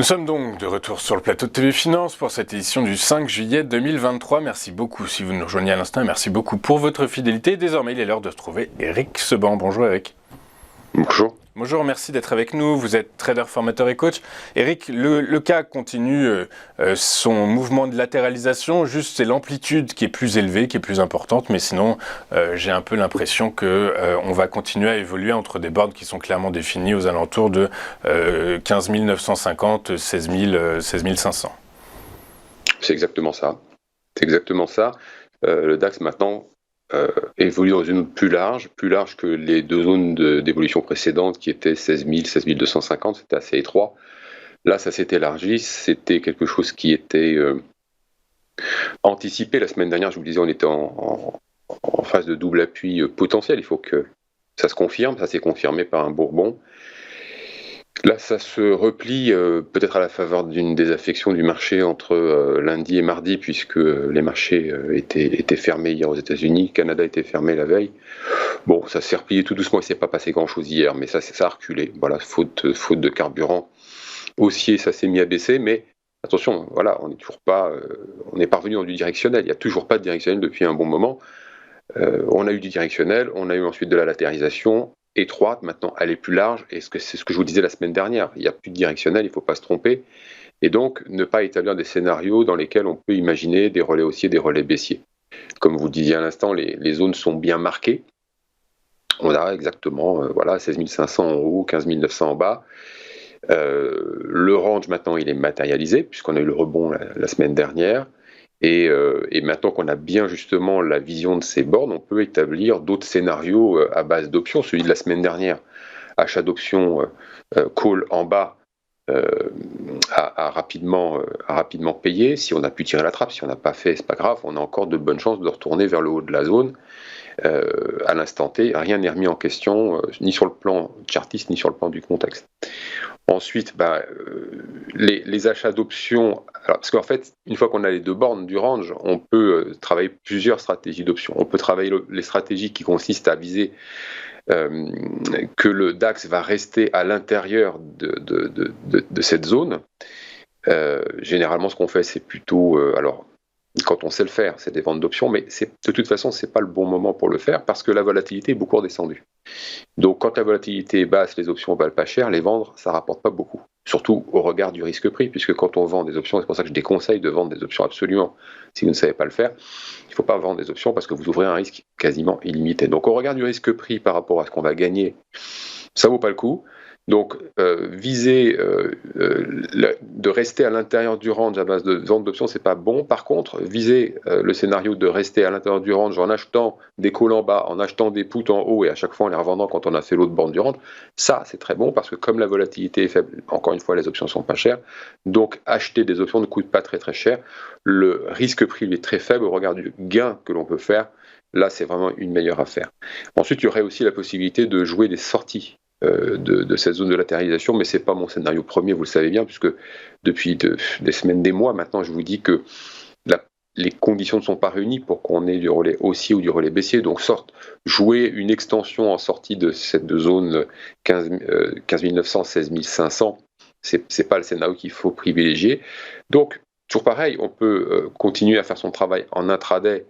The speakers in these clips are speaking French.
Nous sommes donc de retour sur le plateau de TV Finance pour cette édition du 5 juillet 2023. Merci beaucoup si vous nous rejoignez à l'instant et merci beaucoup pour votre fidélité. Désormais, il est l'heure de retrouver Eric Seban. Bonjour Eric. Bonjour. Bonjour, merci d'être avec nous. Vous êtes trader, formateur et coach. Eric, le CAC continue son mouvement de latéralisation. Juste, c'est l'amplitude qui est plus élevée, qui est plus importante. Mais sinon, j'ai un peu l'impression qu'on va continuer à évoluer entre des bornes qui sont clairement définies aux alentours de 15 950, 16 500. C'est exactement ça. Le DAX maintenant évolue dans une zone plus large que les deux zones d'évolution précédentes qui étaient 16 000, 16 250, c'était assez étroit. Là, ça s'est élargi, c'était quelque chose qui était anticipé. La semaine dernière, je vous le disais, on était en phase de double appui potentiel, il faut que ça se confirme, ça s'est confirmé par un bourbon. Là, ça se replie peut-être à la faveur d'une désaffection du marché entre lundi et mardi, puisque les marchés étaient fermés hier aux États-Unis, le Canada était fermé la veille. Bon, ça s'est replié tout doucement, il ne s'est pas passé grand-chose hier, mais ça a reculé. Voilà, faute de carburant. Haussier, ça s'est mis à baisser, mais attention, voilà, on est parvenu dans du directionnel. Il n'y a toujours pas de directionnel depuis un bon moment. On a eu du directionnel, on a eu ensuite de la latérisation étroite, maintenant elle est plus large, et c'est ce que je vous disais la semaine dernière, il n'y a plus de directionnel, il ne faut pas se tromper, et donc ne pas établir des scénarios dans lesquels on peut imaginer des relais haussiers, des relais baissiers. Comme vous disiez à l'instant, les zones sont bien marquées, on a exactement 16 500 en haut, 15 900 en bas. Le range maintenant il est matérialisé, puisqu'on a eu le rebond la semaine dernière, et maintenant qu'on a bien justement la vision de ces bornes, on peut établir d'autres scénarios à base d'options. Celui de la semaine dernière, achat d'options call en bas a rapidement payé. Si on a pu tirer la trappe, si on n'a pas fait, c'est pas grave, on a encore de bonnes chances de retourner vers le haut de la zone. À l'instant T, rien n'est remis en question, ni sur le plan chartiste, ni sur le plan du contexte. Ensuite, les achats d'options, parce qu'en fait, une fois qu'on a les deux bornes du range, on peut travailler plusieurs stratégies d'options. On peut travailler les stratégies qui consistent à viser que le DAX va rester à l'intérieur de cette zone. Généralement, ce qu'on fait, c'est plutôt... quand on sait le faire, c'est des ventes d'options, mais de toute façon, ce n'est pas le bon moment pour le faire parce que la volatilité est beaucoup redescendue. Donc, quand la volatilité est basse, les options valent pas cher, les vendre, ça rapporte pas beaucoup. Surtout au regard du risque-prix, puisque quand on vend des options, c'est pour ça que je déconseille de vendre des options absolument, si vous ne savez pas le faire, il ne faut pas vendre des options parce que vous ouvrez un risque quasiment illimité. Donc, au regard du risque-prix par rapport à ce qu'on va gagner, ça vaut pas le coup. Donc, viser de rester à l'intérieur du range à base de vente d'options, c'est pas bon. Par contre, viser le scénario de rester à l'intérieur du range en achetant des calls en bas, en achetant des puts en haut et à chaque fois en les revendant quand on a fait l'autre borne du range, ça c'est très bon parce que comme la volatilité est faible, encore une fois, les options sont pas chères. Donc, acheter des options ne coûte pas très très cher. Le risque-prix lui est très faible au regard du gain que l'on peut faire. Là, c'est vraiment une meilleure affaire. Ensuite, il y aurait aussi la possibilité de jouer des sorties de cette zone de latéralisation, mais ce n'est pas mon scénario premier, vous le savez bien, puisque depuis des semaines, des mois maintenant, je vous dis que les conditions ne sont pas réunies pour qu'on ait du relais haussier ou du relais baissier, donc jouer une extension en sortie de cette zone 15 900, 16 500, c'est pas le scénario qu'il faut privilégier. Donc, toujours pareil, on peut continuer à faire son travail en intraday,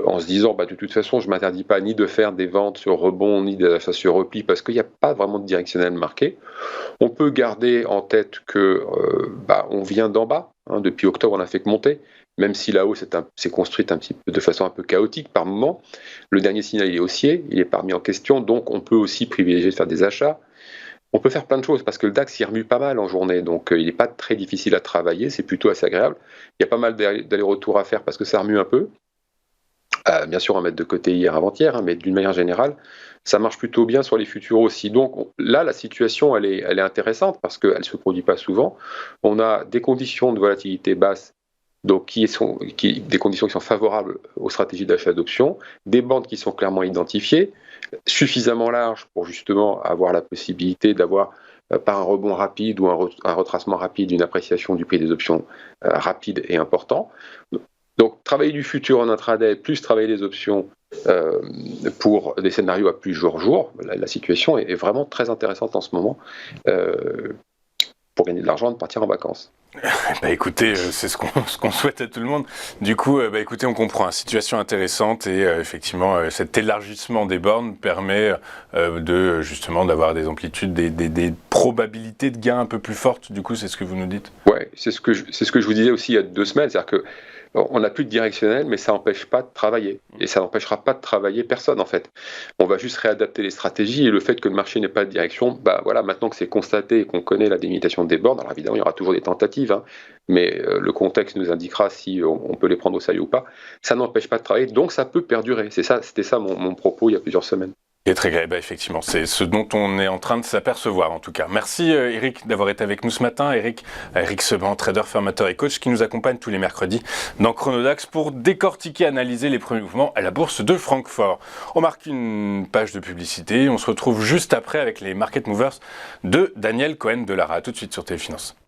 en se disant de toute façon je ne m'interdis pas ni de faire des ventes sur rebond ni des achats sur repli parce qu'il n'y a pas vraiment de directionnel marqué. On peut garder en tête que on vient d'en bas, depuis octobre on n'a fait que monter, même si la hausse s'est construite un petit peu de façon un peu chaotique par moment. Le dernier signal il est haussier, il n'est pas remis en question, donc on peut aussi privilégier de faire des achats. On peut faire plein de choses parce que le DAX il remue pas mal en journée, donc il n'est pas très difficile à travailler, c'est plutôt assez agréable. Il y a pas mal d'allers-retours à faire parce que ça remue un peu. Bien sûr, à mettre de côté hier avant-hier, mais d'une manière générale, ça marche plutôt bien sur les futurs aussi. Donc là, la situation, elle est intéressante parce qu'elle ne se produit pas souvent. On a des conditions de volatilité basse, donc des conditions qui sont favorables aux stratégies d'achat d'options, des bandes qui sont clairement identifiées, suffisamment larges pour justement avoir la possibilité d'avoir par un rebond rapide ou un retracement rapide, une appréciation du prix des options rapide et important. Donc, travailler du futur en intraday, plus travailler les options pour des scénarios à plus jour. La situation est vraiment très intéressante en ce moment pour gagner de l'argent de partir en vacances. Bah écoutez, c'est ce qu'on souhaite à tout le monde. Du coup, bah écoutez, on comprend, situation intéressante et effectivement, cet élargissement des bornes permet de justement d'avoir des amplitudes, des probabilités de gain un peu plus fortes. Du coup, c'est ce que vous nous dites? Ouais, c'est ce que je vous disais aussi il y a 2 semaines, c'est-à-dire que on n'a plus de directionnel, mais ça n'empêche pas de travailler. Et ça n'empêchera pas de travailler personne, en fait. On va juste réadapter les stratégies et le fait que le marché n'ait pas de direction, bah voilà, maintenant que c'est constaté et qu'on connaît la délimitation des bornes, alors évidemment, il y aura toujours des tentatives, hein, mais le contexte nous indiquera si on peut les prendre au sérieux ou pas. Ça n'empêche pas de travailler, donc ça peut perdurer. C'était ça mon propos il y a plusieurs semaines. Et très grave, bah effectivement, c'est ce dont on est en train de s'apercevoir en tout cas. Merci Eric d'avoir été avec nous ce matin. Eric Seban, trader, formateur et coach qui nous accompagne tous les mercredis dans Chronodax pour décortiquer, analyser les premiers mouvements à la bourse de Francfort. On marque une page de publicité, on se retrouve juste après avec les Market Movers de Daniel Cohen de Lara. A tout de suite sur Téléfinance.